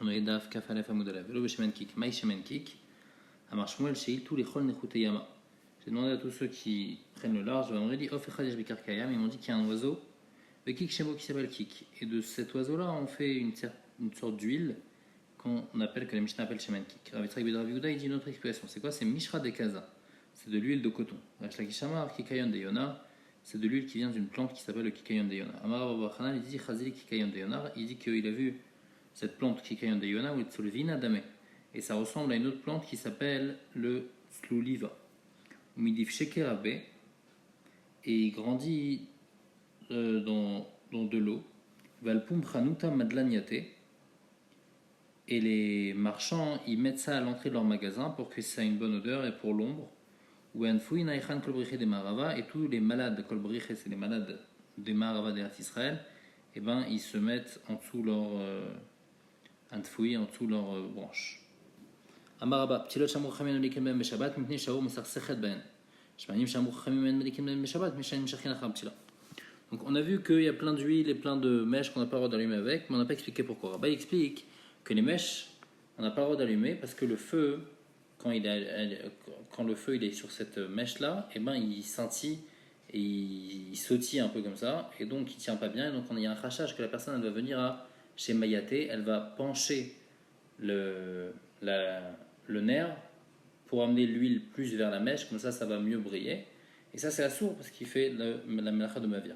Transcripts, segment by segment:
On a Daf Kafalef Amoudalav. Velo Beshemen Kik. Maï Shemen Kik. Amar Shmuel Sheil tous les Chol Nechute Yama. J'ai demandé à tous ceux qui prennent le large, on m'a dit Of Echad Bikar Kayam. Ils m'ont dit qu'il y a un oiseau, le Kik Shemo, qui s'appelle Kik. Et de cet oiseau-là, on fait une sorte d'huile qu'on appelle, que les Mishnah appellent Shemen Kik. Rav Yitzhak ben Rav Yehuda, il dit une autre explication. C'est quoi? C'est Mishra de Kaza. C'est de l'huile de coton. Rav Shamar Kikayon de Yona. C'est de l'huile qui vient d'une plante qui s'appelle le Kikayon de Yona. Amar Abba Hanan, il dit Chazili Kikayon de Yona. Il dit qu'il a vu cette plante Kikayon de Yona ou le Tsolvina Dame. Et ça ressemble à une autre plante qui s'appelle le Sluliva. Midif Shekerabe. Et il grandit dans de l'eau. Valpum Chanuta Madlaniate. Et les marchands, ils mettent ça à l'entrée de leur magasin pour que ça ait une bonne odeur et pour l'ombre. Et tous les malades, kolbriche, c'est les malades des Marava d'Eretz Israël, et ben ils se mettent en dessous leur anfoui, en dessous leur branche. Amaraba, ptilot shamur chamim melikim ben beshabbat, mipnei shaur mesar sechet ben. Shmanim shamur chamim melikim ben beshabbat, mishanim shachin acham ptila. Donc on a vu qu'il y a plein d'huile et plein de mèches qu'on n'a pas le droit d'allumer avec, mais on n'a pas expliqué pourquoi. Rabba explique que les mèches, on n'a pas le droit d'allumer parce que le feu, quand le feu il est sur cette mèche là, et ben il scintille et il sautille un peu comme ça, et donc il tient pas bien, et donc il y a un crachage que la personne elle va venir à chez Mayaté, elle va pencher le nerf pour amener l'huile plus vers la mèche, comme ça va mieux briller, et ça c'est assourd parce qu'il fait la melacha de Mavir.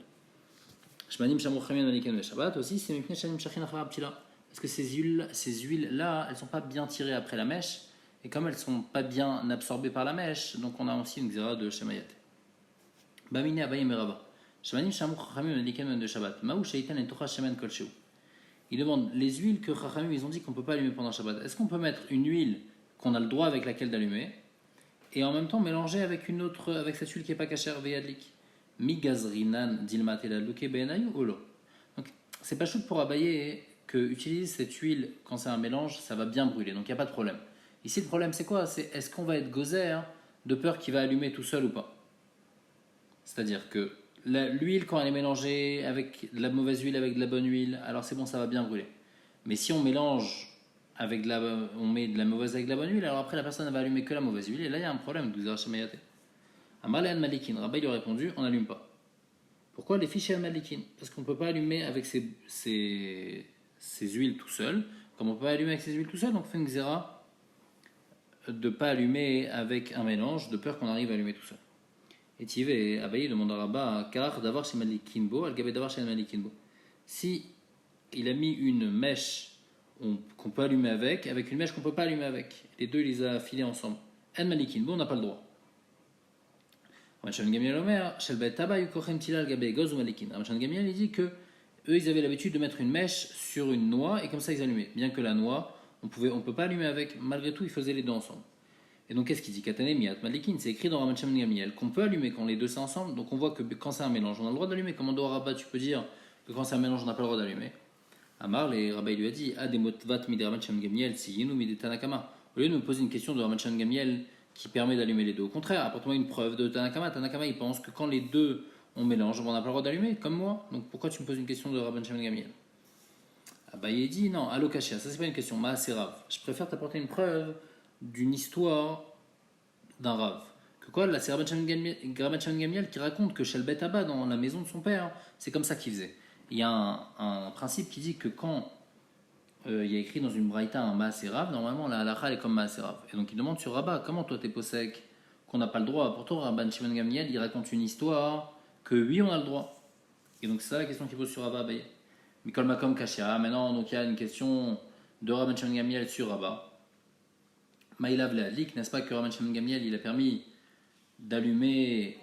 Shmanim shamur chamim melikim ben Shabbat aussi, c'est mipnei shanim shachin achar ptila, parce que ces huiles là elles sont pas bien tirées après la mèche. Et comme elles ne sont pas bien absorbées par la mèche, donc on a aussi une xéra de Shemayat. Bamine Abayim Rava. Shemanim Shamou Chachamim Melikem de Shabbat. Maou Shaitan et Tocha Shemen Kolcheu. Il demande les huiles que Chachamim ils ont dit qu'on ne peut pas allumer pendant Shabbat. Est-ce qu'on peut mettre une huile qu'on a le droit avec laquelle d'allumer et en même temps mélanger avec une autre, avec cette huile qui n'est pas cachère Veyadlik? Migazrinan Dilmatela Luke Benayu Olo. Donc c'est pas chaud pour Abaye que utiliser cette huile quand c'est un mélange, ça va bien brûler. Donc il n'y a pas de problème. Ici, le problème, c'est quoi? C'est est-ce qu'on va être gozer de peur qu'il va allumer tout seul ou pas? C'est-à-dire que l'huile, quand elle est mélangée avec de la mauvaise huile, avec de la bonne huile, alors c'est bon, ça va bien brûler. Mais si on mélange on met de la mauvaise avec de la bonne huile, alors après, la personne va allumer que la mauvaise huile, et là, il y a un problème. Amalean Malikin, Rabba, il lui a répondu, on n'allume pas. Pourquoi les fichiers Malikin? Parce qu'on ne peut pas allumer avec ces huiles tout seul. Comme on ne peut pas allumer avec ces huiles tout seul, donc on fait une xéra de ne pas allumer avec un mélange, de peur qu'on arrive à allumer tout seul. Et Tivé, Abaye demande à Rabba, car d'avoir chez Malikinbo, Al-Gabé d'avoir chez Malikinbo. Si il a mis une mèche qu'on peut allumer avec une mèche qu'on ne peut pas allumer avec, les deux il les a affilés ensemble. En Malikinbo, on n'a pas le droit. Ramachan Gamiel Omer, Shelbet Taba, Yukochem Tila, Al-Gabé, Goz ou Malikin. Ramachan Gamiel, il dit que eux, ils avaient l'habitude de mettre une mèche sur une noix et comme ça ils allumaient. Bien que la noix, on peut pas allumer avec, malgré tout, ils faisaient les deux ensemble. Et donc, qu'est-ce qu'il dit? Katane Miat Malikin, c'est écrit dans Ramachan Gamiel qu'on peut allumer quand les deux sont ensemble. Donc, on voit que quand c'est un mélange, on a le droit d'allumer. Comme on doit Rabat, tu peux dire que quand c'est un mélange, on n'a pas le droit d'allumer. Amar, les Rabat, il lui a dit Ademotvat Mid Ramachan Gamiel, si Yinu Mid Tanakama. Au lieu de me poser une question de Ramachan Gamiel qui permet d'allumer les deux, au contraire, apporte-moi une preuve de Tanakama. Tanakama, il pense que quand les deux on mélange, on n'a pas le droit d'allumer, comme moi. Donc, pourquoi tu me poses une question de Ramachan Gamiel? Il dit non, alokashia, ça c'est pas une question, ma c'est Rav. Je préfère t'apporter une preuve d'une histoire d'un Rav. Que quoi, là c'est Ramachan Gamiel qui raconte que chez le Bet Abba, dans la maison de son père, c'est comme ça qu'il faisait. Il y a un principe qui dit que quand il y a écrit dans une braïta un ma c'est Rav, normalement la halakha est comme ma c'est Rav. Et donc il demande sur Rabba, comment toi t'es possèque qu'on n'a pas le droit? Pourtant Rabban Shimon Gamiel il raconte une histoire que oui on a le droit. Et donc c'est ça la question qu'il pose sur Rabba Abaye. Mikol Makom Kashia. Maintenant, donc il y a une question de Rabban Shimon Gamiel sur Rabba. Maïlav Leadlik, n'est-ce pas que Rabban Shimon Gamiel il a permis d'allumer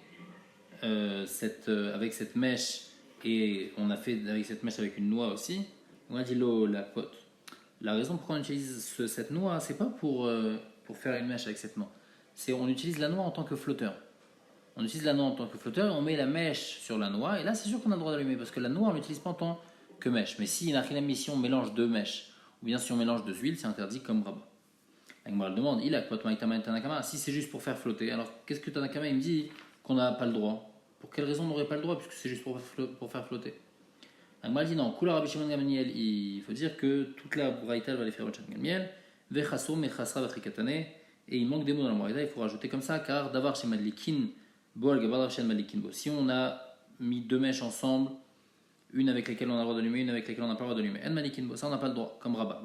avec cette mèche et on a fait avec cette mèche avec une noix aussi. On a dit la quote. La raison pourquoi on utilise cette noix, c'est pas pour faire une mèche avec cette noix. C'est on utilise la noix en tant que flotteur. On utilise la noix en tant que flotteur, on met la mèche sur la noix et là c'est sûr qu'on a le droit d'allumer parce que la noix on l'utilise pas en tant que mèche. Mais si si on mélange deux mèches, ou bien si on mélange deux huiles, c'est interdit comme Rabat. Agmar demande, il a quoi Tanakama? Si c'est juste pour faire flotter, alors qu'est-ce que Tanakama il me dit qu'on n'a pas le droit? Pour quelle raison on n'aurait pas le droit puisque c'est juste pour faire flotter? Agma dit non, Kula Rabbi Shimon Gamliel, il faut dire que toute la Braïta va les faire Rabbi Shimon Gamliel, Vechasour, Mechasra, Vatrikatane, et il manque des mots dans la Braïta, il faut rajouter comme ça, car Davar chez Madlikin, Bo al Gabar chez Madlikin Bo. Si on a mis deux mèches ensemble, une avec laquelle on a le droit d'allumer, une avec laquelle on n'a pas le droit d'allumer, En Madlikin Bo, ça on n'a pas le droit, comme Rabat.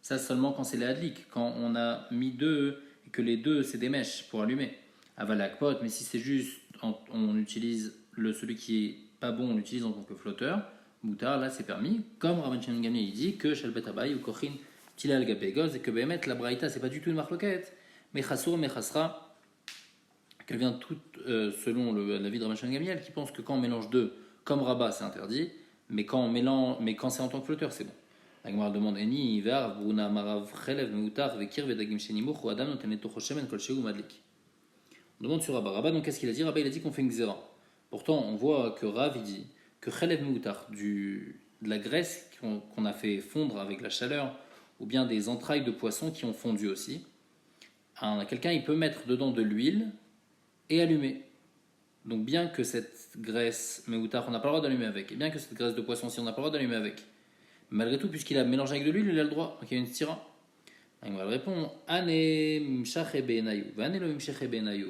Ça seulement quand c'est les Hadlik, quand on a mis deux, et que les deux c'est des mèches pour allumer. Aval Akpot, mais si c'est juste, on utilise celui qui est pas bon, on l'utilise en tant que flotteur. Moutar, là c'est permis. Comme Rabban Shimon Gamliel il dit que Shalbet Abaye ou Kochin Tilal Gabegoz et que Behemet la Braïta c'est pas du tout une marloquette. Mais Chassour, mais Chasra, qu'elle vient toute selon l'avis de Rabban Shimon Gamliel qui pense que quand on mélange deux, comme Rabat c'est interdit, mais quand c'est en tant que flotteur c'est bon. La Gemara demande Eni, Ivar, Bruna, Marav, Chelev, Meutar, Vekir, Vedagim, Shenimouch, ou Adam, Notenet, Choshemen, Kolcheu, Madlik. On demande sur Rabat. Rabat, donc qu'est-ce qu'il a dit? Rabat, il a dit qu'on fait une xéra. Pourtant, on voit que Rav, il dit que Chelev Meutar, de la graisse qu'on a fait fondre avec la chaleur, ou bien des entrailles de poisson qui ont fondu aussi, quelqu'un, il peut mettre dedans de l'huile et allumer. Donc, bien que cette graisse Meutar, on n'a pas le droit d'allumer avec, et bien que cette graisse de poisson, si on n'a pas le droit d'allumer avec, malgré tout, puisqu'il a mélangé avec de l'huile, il a le droit. Donc il y a une stira. Il va répondre Ane mimshache benayu. Vane lo mimshache benayu.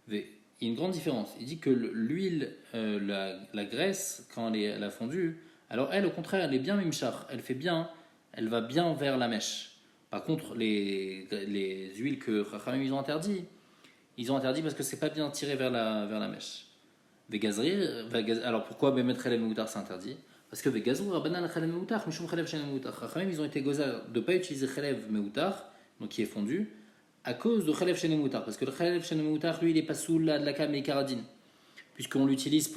Il y a une grande différence. Il dit que l'huile, la graisse, quand elle a fondu, alors elle, au contraire, elle est bien mimshach. Elle va bien vers la mèche. Par contre, les huiles que Chachamim ils ont interdit parce que c'est pas bien tiré vers la mèche. Alors pourquoi Bemet Chelem Moutar c'est interdit? Parce que Vegazou, Rabbanan Chelem Meutar, Mishum Chelev Shenem Meutar. Chachamim, ils ont été goza de ne pas utiliser Chelev Meutar, donc qui est fondu, à cause de Chelev Shenem Meutar. Parce que le Chelev Shenem Meutar, lui, il est pas sous la de la cam et caradine. Puisqu'on l'utilise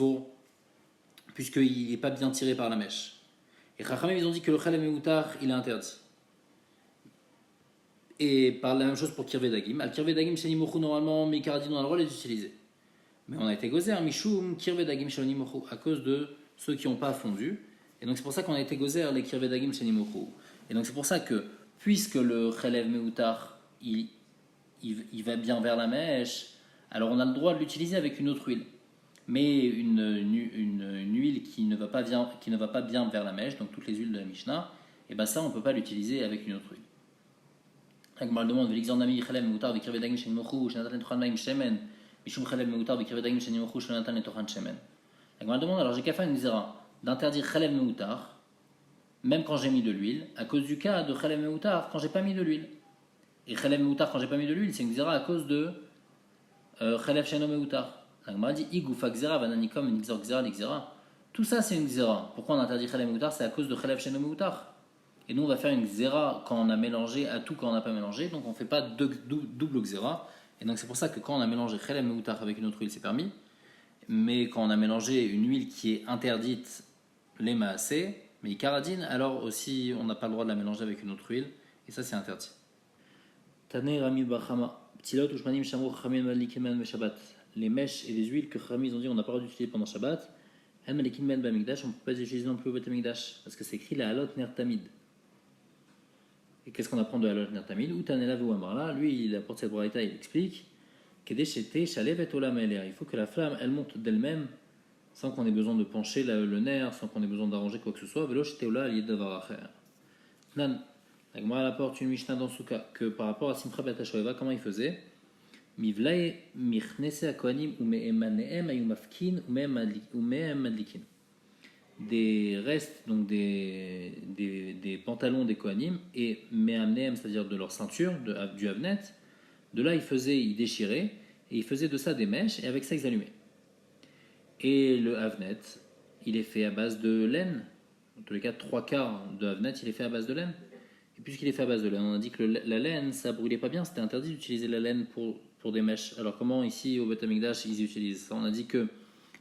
puisqu'il n'est pas bien tiré par la mèche. Et Chachamim, ils ont dit que le Chelev Meutar, il est interdit. Et par la même chose pour Kirvedagim. Al Kirvedagim Shenimochu, normalement, mais caradine, on a le droit de les utiliser. Mais on a été gozé, Mishum Kirvedagim Shenimochu, à cause de ceux qui n'ont pas fondu. Et donc c'est pour ça qu'on a été gozer les kirvedagim shenimochu. Et donc c'est pour ça que, puisque le chelev meutar, il va bien vers la mèche, alors on a le droit de l'utiliser avec une autre huile. Mais une huile qui ne va pas bien vers la mèche, donc toutes les huiles de la Mishnah, et ben ça on ne peut pas l'utiliser avec une autre huile. Donc on demande, l'exandami chelev meutar avec kirvedagim shenimochu, shenatan etochan maim shemen, mishum chelev meutar avec kirvedagim shenimochu, shenatan etochan shemen. On demande, alors j'ai qu'à faire une xéra d'interdire Chelev Meutar, même quand j'ai mis de l'huile, à cause du cas de Chelev Meutar quand j'ai pas mis de l'huile. Et Chelev Meutar quand j'ai pas mis de l'huile, c'est une xéra à cause de Chelev Sheno Meutar. On m'a dit Igoufa xéra, vananikom, nixor xéra, xéra. Tout ça c'est une xéra. Pourquoi on interdit Chelev Meutar? C'est à cause de Chelev Sheno Meutar. Et nous on va faire une xéra quand on a mélangé à tout quand on n'a pas mélangé, donc on fait pas double xéra. Et donc c'est pour ça que quand on a mélangé Chelev Meutar avec une autre huile, c'est permis. Mais quand on a mélangé une huile qui est interdite, les maasé, mais caradine, alors aussi on n'a pas le droit de la mélanger avec une autre huile, et ça c'est interdit. Tane Rami Bachama, Ptilot Ushmanim Shamur Chamin Malikemen me Shabbat. Les mèches et les huiles que Chami ont dit on n'a pas le droit d'utiliser pendant Shabbat, Han Malikemen Bamigdash, on ne peut pas les utiliser non plus au Betamigdash, parce que c'est écrit la Halot Ner Tamid. Et qu'est-ce qu'on apprend de la Halot Ner Tamid? Ou Tanela Vouamarla, lui il apporte cette braïta, il explique. Il faut que la flamme elle monte d'elle-même sans qu'on ait besoin de pencher le nerf, sans qu'on ait besoin d'arranger quoi que ce soit. La Gemara apporte une Mishnah dans Souka que par rapport à Simcha Bet HaShoeva, comment il faisait? Des restes, donc des pantalons des Kohanim, et Me'amnehem, c'est-à-dire de leur ceinture, du Havnet. De là, il déchirait, et il faisait de ça des mèches, et avec ça, ils allumaient. Et le Havnet, il est fait à base de laine. En tous les cas, 3/4 de Havnet, il est fait à base de laine. Et puisqu'il est fait à base de laine, on a dit que la laine, ça brûlait pas bien, c'était interdit d'utiliser la laine pour des mèches. Alors comment, ici, au Beth Amikdash, ils utilisent ça? On a dit que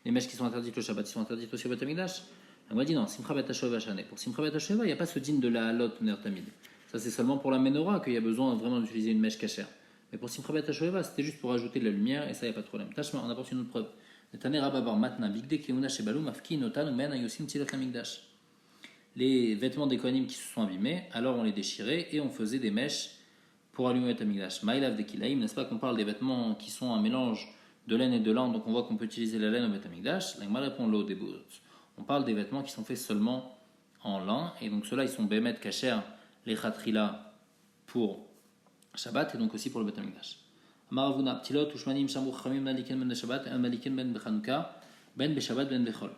les mèches qui sont interdites au Shabbat, ils sont interdites aussi au Beth Amikdash. On m'a dit non, Simcha Bet HaShoeva Shane. Pour Simcha Bet HaShoeva, il n'y a pas ce din de la halot ner tamid. Ça, c'est seulement pour la menorah qu'il y a besoin vraiment d'utiliser une mèche cachère. Mais pour Simcha Bet HaShoeva, c'était juste pour ajouter de la lumière, et ça, il n'y a pas de problème. Tashma, on apporte une autre preuve. Les vêtements des Kohanim qui se sont abîmés, alors on les déchirait et on faisait des mèches pour allumer le Mikdash. Maïlav de Kilaïm, n'est-ce pas qu'on parle des vêtements qui sont un mélange de laine et de lin, donc on voit qu'on peut utiliser la laine au Beth Amikdash. La Gemara répond l'eau des bouts. On parle des vêtements qui sont faits seulement en lin, et donc ceux-là, ils sont bémet kacher, les khatrila pour Shabbat, et donc aussi pour le Beth Amikdash. Amaravuna, ptilot, ushmanim, shamu, chamim, malikin ben Shabbat, malikin ben Chanukah, ben Beshabbat, ben Bechol.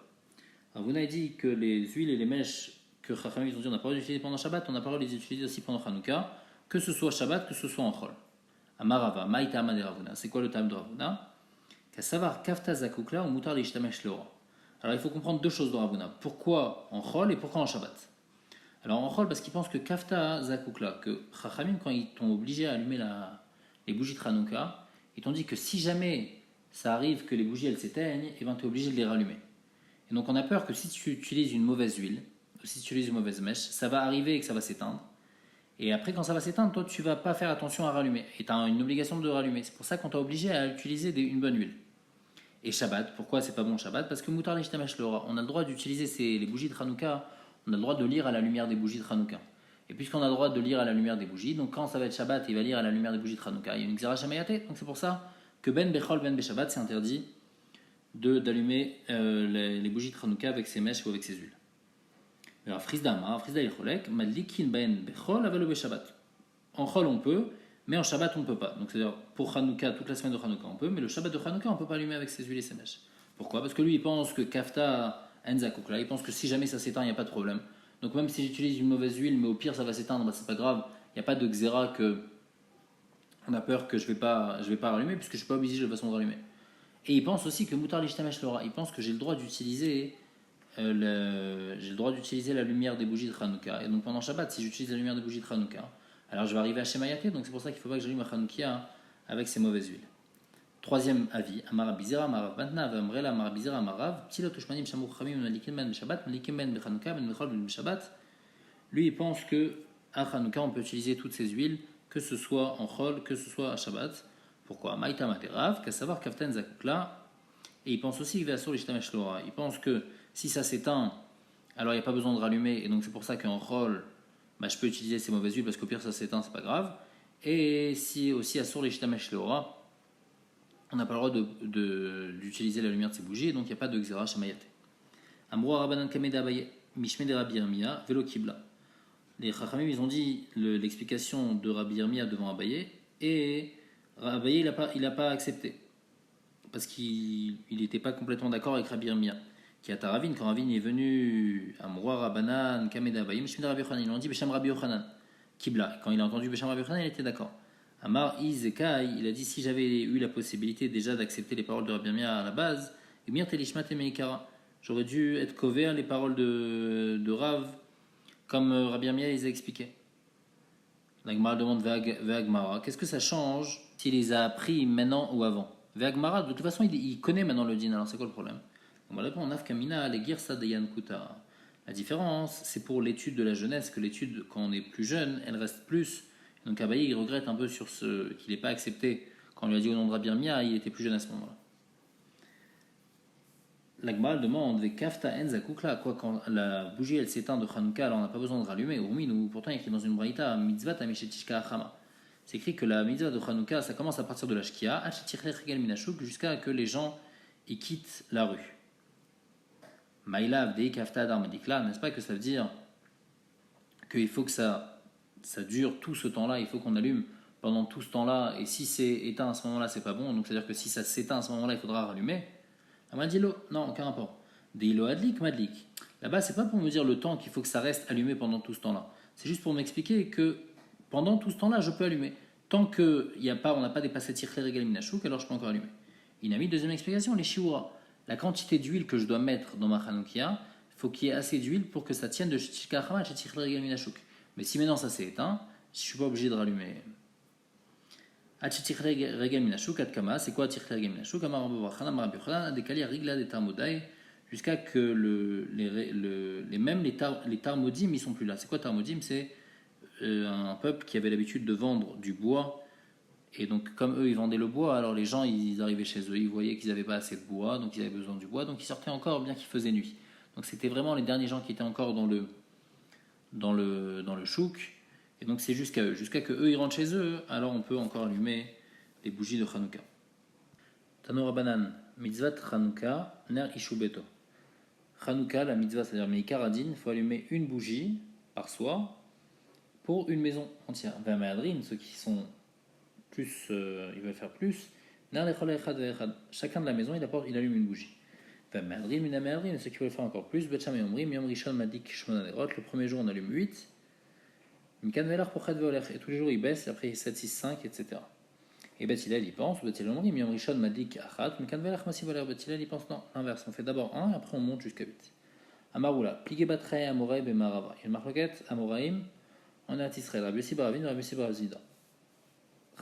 Ravuna dit que les huiles et les mèches que Chachamim ils ont dit on n'a pas le droit d'utiliser pendant Shabbat, on n'a pas le droit de les utiliser aussi pendant Chanukah, que ce soit Shabbat, que ce soit en Chol. Amarava, maïta amade Ravuna, c'est quoi le tam de Ravuna? Qu'à savoir, kafta zakukla ou mutar l'ishtamesh leora. Alors il faut comprendre deux choses de Ravuna. Pourquoi en Chol et pourquoi en Shabbat? Alors en Chol, parce qu'ils pensent que kafta zakukla, que Chachamim, quand ils t'ont obligé à allumer les bougies de Chanukah, ils t'ont dit que si jamais ça arrive que les bougies elles s'éteignent, et ben tu es obligé de les rallumer. Et donc on a peur que si tu utilises une mauvaise huile, ou si tu utilises une mauvaise mèche, ça va arriver et que ça va s'éteindre. Et après quand ça va s'éteindre, toi tu vas pas faire attention à rallumer. Et tu as une obligation de rallumer. C'est pour ça qu'on t'a obligé à utiliser une bonne huile. Et Shabbat, pourquoi c'est pas bon Shabbat? Parce que Moutar l'Ishtamesh Leora, on a le droit d'utiliser les bougies de Hanouka, on a le droit de lire à la lumière des bougies de Hanouka. Et puisqu'on a le droit de lire à la lumière des bougies, donc quand ça va être Shabbat, il va lire à la lumière des bougies de Hanouka. Il y a une Xera Shamayate, donc c'est pour ça que Ben Bechol, Ben Beshabbat, c'est interdit d'allumer les bougies de Hanouka avec ses mèches ou avec ses huiles. Alors Frisda Ilcholek, Madlikin Ben Bechol, Avalo Beshabbat. En Chol on peut, mais en Shabbat on ne peut pas. Donc c'est-à-dire pour Hanouka, toute la semaine de Hanouka on peut, mais le Shabbat de Hanouka on ne peut pas allumer avec ses huiles et ses mèches. Pourquoi? Parce que lui il pense que Kafta Enzakukla, il pense que si jamais ça s'éteint, il n'y a pas de problème. Donc même si j'utilise une mauvaise huile, mais au pire ça va s'éteindre, bah, c'est pas grave. Il n'y a pas de Xéra que on a peur que je vais pas rallumer, puisque je ne suis pas obligé de façon de rallumer. Et il pense aussi que Moutar l'Ishtamesh Lora, il pense que j'ai le droit d'utiliser la lumière des bougies de Hanouka. Et donc pendant Shabbat, si j'utilise la lumière des bougies de Hanouka, alors je vais arriver à Shemayate, donc c'est pour ça qu'il ne faut pas que j'allume ma Hanoukia avec ces mauvaises huiles. Troisième avis, Amarav Bizera, Amarav Bantna, Amrela, Amarav Bizera, Amarav, Ptilot Ushmanim, Shamou Khamim, Malikim Ben Shabbat, Malikim Ben Bechanouka, Ben Bechol Ben Shabbat. Lui, il pense que à Hanouka, on peut utiliser toutes ces huiles, que ce soit en Chol, que ce soit à Shabbat. Pourquoi? Maïta Materav, qu'à savoir Kaften Zakukla. Et il pense aussi qu'il va sur l'Ishtamesh Lora. Il pense que si ça s'éteint, alors il n'y a pas besoin de rallumer, et donc c'est pour ça qu'en Chol, bah, je peux utiliser ces mauvaises huiles parce qu'au pire ça s'éteint, c'est pas grave. Et si aussi à sur l'Ishtamesh Lora, on n'a pas le droit d'utiliser la lumière de ces bougies, et donc il n'y a pas de Xera Shamayate. Amroa Rabbanan Kameda Abaye, Mishme de Rabbi Yirmiya, Velo Kibla. Les Chachamim, ils ont dit l'explication de Rabbi Yirmiya devant Abaye, et Abaye, il n'a pas accepté. Parce qu'il n'était pas complètement d'accord avec Rabbi Yirmiya. Qui a Taravin, quand Ravin est venu à Amroa Rabbanan Kameda Abaye, Mishme de Rabbi Yochanan, ils ont dit Besham Rabbi Yochanan, Kibla. Quand il a entendu Besham Rabbi Yochanan, il était d'accord. Amar Izekai, il a dit si j'avais eu la possibilité déjà d'accepter les paroles de Rabbi Yirmiya à la base, Emir Telishmat et Meikara, j'aurais dû être couvert les paroles de Rav, comme Rabbi Yirmiya les a expliquées. La Gemara demande Ve'agmara, qu'est-ce que ça change s'il les a appris maintenant ou avant? Ve'agmara, de toute façon, il connaît maintenant le din, alors c'est quoi le problème? On va répondre Nafkamina, les Girsa de Yankuta. La différence, c'est pour l'étude de la jeunesse, que l'étude, quand on est plus jeune, elle reste plus. Donc Abaye, il regrette un peu sur ce qu'il n'ait pas accepté. Quand on lui a dit au nom de Rabbi Yirmiya, il était plus jeune à ce moment-là. L'Agma demande des kafta enzakukla, quoi, quand la bougie elle s'éteint de Hanouka, alors on n'a pas besoin de rallumer. Ou pourtant il y a écrit dans une braïta mitzvah tameshetishka achama. C'est écrit que la mitzvah de Hanouka, ça commence à partir de la shkia, jusqu'à que les gens y quittent la rue. Maïlav dei kafta darmadikla, n'est-ce pas que ça veut dire qu'il faut que ça dure tout ce temps-là, il faut qu'on allume pendant tout ce temps-là, et si c'est éteint à ce moment-là, c'est pas bon, donc c'est-à-dire que si ça s'éteint à ce moment-là, il faudra rallumer. Amadilo, non, aucun rapport. Deilo adlik, madlik. Là-bas, c'est pas pour me dire le temps qu'il faut que ça reste allumé pendant tout ce temps-là. C'est juste pour m'expliquer que pendant tout ce temps-là, je peux allumer. Tant qu'on n'a pas dépassé tircher régal minachouk, alors je peux encore allumer. Il a mis deuxième explication, les shiura. La quantité d'huile que je dois mettre dans ma chanoukia, il faut qu'il y ait assez d'huile pour que ça tienne de shishka achama et tircher régal minachouk. Mais si maintenant ça s'est éteint, je ne suis pas obligé de rallumer. C'est quoi jusqu'à que les tarmodim ils sont plus là. C'est quoi tarmodim? C'est un peuple qui avait l'habitude de vendre du bois, et donc comme eux ils vendaient le bois, alors les gens ils arrivaient chez eux, ils voyaient qu'ils n'avaient pas assez de bois, donc ils avaient besoin du bois, donc ils sortaient encore bien qu'il faisait nuit. Donc c'était vraiment les derniers gens qui étaient encore dans le chouk. Et donc c'est jusqu'à que eux ils rentrent chez eux, alors on peut encore allumer les bougies de Hanouka. Tano Rabbanan, mitzvat Hanouka, ner ishubeto. Hanouka, la mitzvah, c'est-à-dire Meikar Adin, il faut allumer une bougie par soir pour une maison entière. Vermeadrin, ceux qui sont plus, ils veulent faire plus. Chacun de la maison, il allume une bougie. Vermeadrin, Minameadrin, ceux qui veulent faire encore plus. Betcham et Omrim, Yom Rishon Madik Shmona Nerot, le premier jour on allume 8. Mikan Velar Pochet Veolech, et tous les jours il baisse, après 7, 6, 5, etc. Et Bet Hillel il pense, Bet Hillel Omrim, Yom Rishon Madik Achat, Mikan Velar Massiv Veolech, Bet Hillel il pense non, l'inverse, on fait d'abord 1 et après on monte jusqu'à 8. Amaroula, Plige Batrae Amoraï Bemarava. Il y a une marloquette, Amoraïm, on est à Israël, Rabbi Yossi Baravin, Rabbi Yossi Barazida.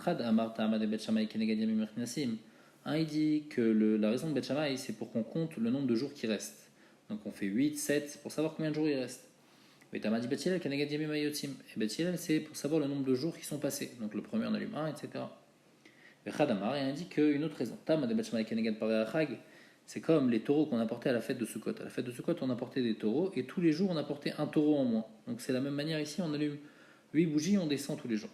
Chad Amar Ta'amad et Bet Shammai Kenegad Yamim Echnasim. Un, il dit que la raison de Bet Shammai, c'est pour qu'on compte le nombre de jours qui restent. Donc on fait 8, 7, pour savoir combien de jours il reste. Mais Ta'amad dit Bet Hillel Kenegad Yamim Ayotim. Et Bet Hillel, c'est pour savoir le nombre de jours qui sont passés. Donc le premier, on allume 1, etc. Et Chad Amar, il indique une autre raison. Ta'amad et Bet Shammai Kenegad Pareachag. C'est comme les taureaux qu'on apportait à la fête de Sukkot. À la fête de Sukkot, on apportait des taureaux et tous les jours, on apportait un taureau en moins. Donc c'est la même manière ici, on allume 8 bougies, on descend tous les jours.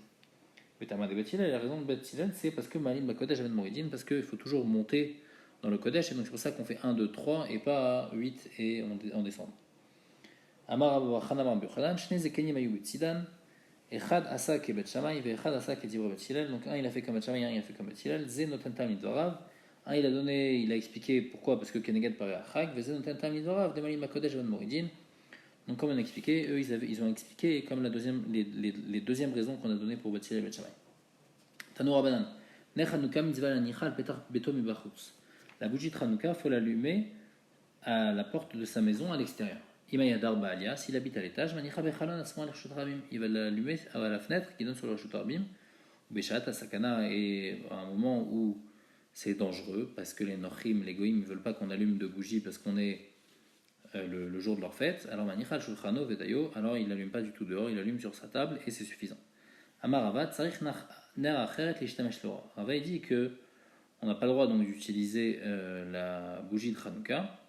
Mais Tamad et Bet Hillel, la raison de Bet Hillel, c'est parce que Malin Bakodesh avait de Moridine, parce qu'il faut toujours monter dans le Kodesh, et donc c'est pour ça qu'on fait 1, 2, 3 et pas 8 et on descend. Amar Abouachanamar Buchanan, Shne Zekeni Mayou Bet Sidan, Echad Asak et Bet Shammai, Echad Asak et Dibra Bet Hillel. Donc un il a fait comme Bet Shammai, un il a fait comme Bet Hillel, Ze Notentam Midvarav. Un, il a expliqué pourquoi, parce que Kenegad paraît à Chag, donc comme on a expliqué, eux ils ont expliqué comme les deuxièmes raisons qu'on a données pour Batsila et Betchamay. Tanoura Banan, Nech Hanouka mitzvah la nicha al petar beto mibachutz. La bougie de Hanouka, il faut l'allumer à la porte de sa maison à l'extérieur. Imayadar Baalia, s'il habite à l'étage, Manicha Bechalon Asma al Rabim, il va l'allumer à la fenêtre qui donne sur le Rabim. Beshat Asakana, et à un moment où c'est dangereux parce que les Nochim, les Goïm, ne veulent pas qu'on allume de bougies parce qu'on est le jour de leur fête. Alors Manichal Shulchano Vedayo, alors il n'allume pas du tout dehors, il allume sur sa table et c'est suffisant. Amaravat, Tsarich Ner Acheret Lishtamesh Lora. Rava il dit que on n'a pas le droit donc d'utiliser la bougie de Hanouka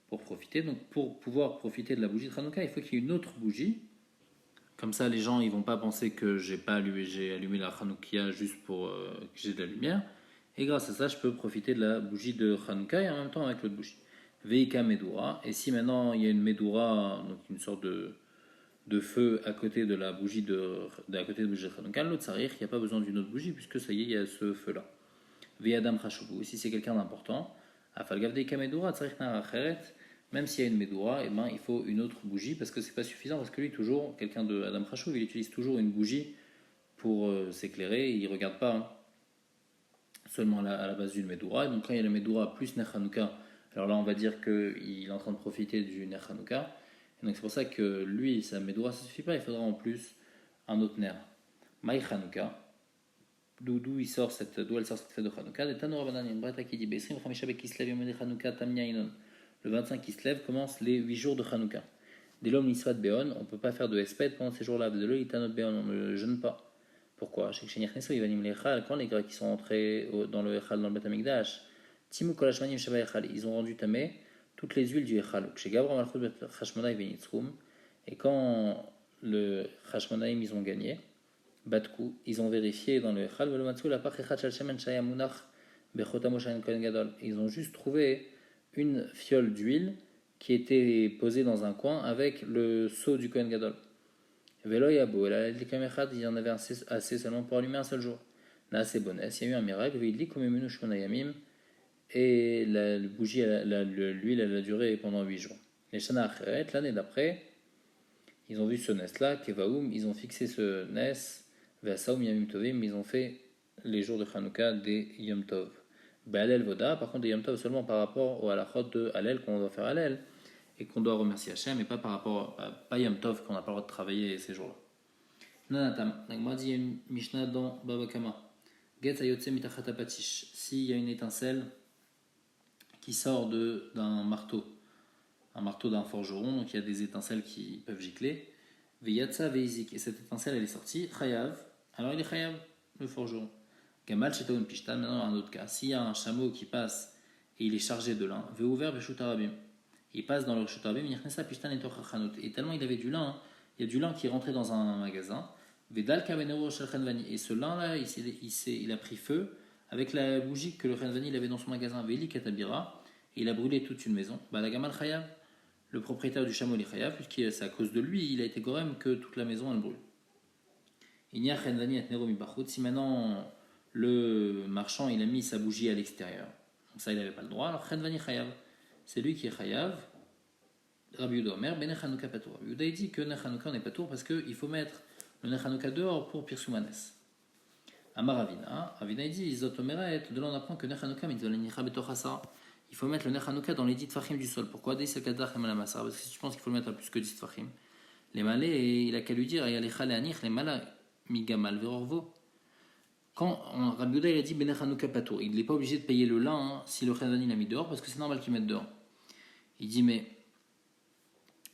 pour profiter. Donc pour pouvoir profiter de la bougie de Hanouka, il faut qu'il y ait une autre bougie. Comme ça, les gens ils vont pas penser que j'ai allumé la Hanoukia juste pour que j'ai de la lumière. Et grâce à ça, je peux profiter de la bougie de Hanouka et en même temps avec l'autre bougie. Veika Medura. Et si maintenant il y a une Medura, donc une sorte de feu à côté de la bougie à côté de la bougie de Hanouka, l'autre sarir, il n'y a pas besoin d'une autre bougie puisque ça y est, il y a ce feu-là. Ve'adam Chashubu. Et si c'est quelqu'un d'important, Afalgav Veika Medura, Tsarich Naracheret, même s'il y a une Medura, il faut une autre bougie parce que c'est pas suffisant, parce que lui, toujours, quelqu'un de Adam Chashuv, il utilise toujours une bougie pour s'éclairer, il ne regarde pas seulement à la base d'une Medura. Et donc quand il y a la Medura plus Ner Hanouka, alors là on va dire qu'il est en train de profiter du Ner Hanouka. Et donc c'est pour ça que lui, sa Medura, ça ne suffit pas, il faudra en plus un autre Ner. Maï Hanouka, d'où elle sort cette fête de Hanouka. Et Tanur Abanan, il y a une bretta qui dit Besrim Chamisha Bekislev Yomedi Hanouka Tamnia Inon. Le 25 qui se lève commence les 8 jours de Hanouka. Dès l'homme l'isvat Béon, on ne peut pas faire de espède pendant ces jours-là. De l'œil, Béon, on ne jeûne pas. Pourquoi? Quand les Grecs qui sont entrés dans le Echal, dans le Beth Amikdash, Timu Kolashmanim Sheba Echal, ils ont rendu tamé toutes les huiles du Echal. Chez Gabra Malchut Bet Chashmonaï Venitzrum, et quand le Chashmonaïm ils ont gagné, Batku, ils ont vérifié dans le Echal, la Pach Echad Shal Shemen Shaya Munach Bechotamo Shayan Kohen Gadol. Ils ont juste trouvé une fiole d'huile qui était posée dans un coin avec le seau du Kohen Gadol. Velo Yabo, il y en avait assez seulement pour allumer un seul jour. Là, c'est bonnet. Il y a eu un miracle. Et la bougie, l'huile, elle a duré pendant 8 jours. Les Shana Acheret, l'année d'après, ils ont vu ce Nes-là, Kevaoum, ils ont fixé ce Nes, Vesaoum Yamim Tovim, ils ont fait les jours de Hanouka des Yom Tov. Baalel Voda, par contre, des Yom Tov seulement par rapport au halachot de Halel, qu'on doit faire Halel, et qu'on doit remercier Hachem, et pas par rapport à pas Yom Tov, qu'on n'a pas le droit de travailler ces jours-là. Nanatam, moi dit il y a une Mishnah dans Baba Kama. Get Ayotse Mitachat Patish. S'il y a une étincelle qui sort d'un marteau, un marteau d'un forgeron, donc il y a des étincelles qui peuvent gicler. Veyatsa Veizik, et cette étincelle elle est sortie, Chayav, alors il est Chayav, le forgeron. Gamal Shetaoun Pishtan, maintenant un autre cas. S'il y a un chameau qui passe et il est chargé de lin, Veouvert Beshutarabim, il passe dans le Shutarabim, Yachnesa Pishtan et Tochachanut, et tellement il avait du lin, il y a du lin qui est rentré dans un magasin, Vedal Kabenero Shel Chenvani, et ce lin là, il a pris feu avec la bougie que le Chenvani avait dans son magasin, Veli Katabira, et il a brûlé toute une maison. Balagamal Chayav, le propriétaire du chameau il est chayav, puisque c'est à cause de lui, il a été gorem que toute la maison elle brûle. Il y a chenvani et nero mi bachut. Si maintenant le marchand il a mis sa bougie à l'extérieur, donc ça il n'avait pas le droit, alors chenvani chayav, c'est lui qui est chayav. Rabbi Yehuda Omer, ben Nechanouka patour. Rabbi Yehuda dit que Nechanouka n'est pas tour parce qu'il faut mettre le Nechanouka dehors pour Pirsoumanes. Amar Ravina, Ravina dit, Izot Omeret, de là on apprend que Nechanouka mitzvah l'enicha betochasa. Il faut mettre le Nechanouka dans les 10 tfachim du sol. Pourquoi Parce que si tu penses qu'il faut le mettre à plus que 10 tfachim. Les malais, il a qu'à lui dire, Ayalecha le'anich, les malais, migamal verorvo. Quand Rabbi Yehuda il a dit ben Nechanouka patour, il n'est pas obligé de payer le lin si le Chenvani l'a mis dehors parce que c'est normal qu'il mette dehors. Il dit, mais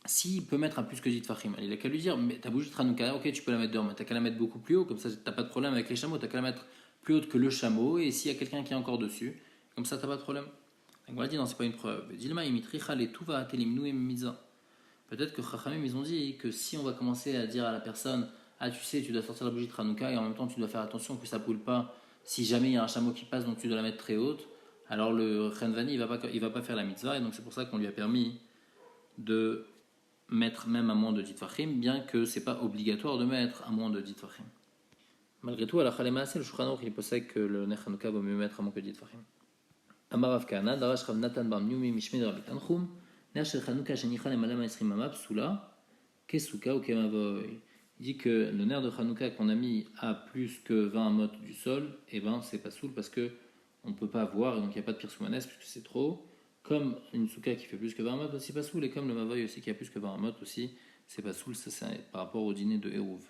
s'il peut mettre à plus que 10 tfachim, il a qu'à lui dire, mais ta bougie de Hanouka, ok, tu peux la mettre dehors, mais t'as qu'à la mettre beaucoup plus haut, comme ça t'as pas de problème avec les chameaux, t'as qu'à la mettre plus haute que le chameau, et s'il y a quelqu'un qui est encore dessus, comme ça t'as pas de problème. Donc on a dit, non, c'est pas une preuve. Dilma imitricha les tout va atelimnu et miza. Peut-être que Chachamim, ils ont dit que si on va commencer à dire à la personne, ah tu sais, tu dois sortir la bougie de Hanouka, et en même temps tu dois faire attention que ça brûle pas, si jamais il y a un chameau qui passe, donc tu dois la mettre très haute, alors le Chenvani, il va pas faire la mitzvah, et donc c'est pour ça qu'on lui a permis de mettre même à moins de 10 tfachim, bien que c'est pas obligatoire de mettre à moins de 10 tfachim. Malgré tout, à la Chalemaasé, le Shulchan Aruch il possède que le Ner Hanouka vaut mieux mettre à moins que 10 tfachim. Amar Rav Kahana, Darash Rav Natan bar Mniumi Mishmei Rabbi Tanchum, Ner Shel Hanouka Shenicha Lemala Ma'esrim Mama Psula, Kesuka ou Kemavoy. Il dit que le Ner de Hanouka qu'on a mis à plus que 20 amot du sol, et ben c'est pas soul parce que on ne peut pas voir et donc il n'y a pas de pirsoumanes puisque c'est trop. Comme une souka qui fait plus que 20 amot, c'est pas soul, et comme le mavoy aussi qui a plus que 20 amot aussi, c'est pas soul, ça c'est par rapport au dîner de Hérouv.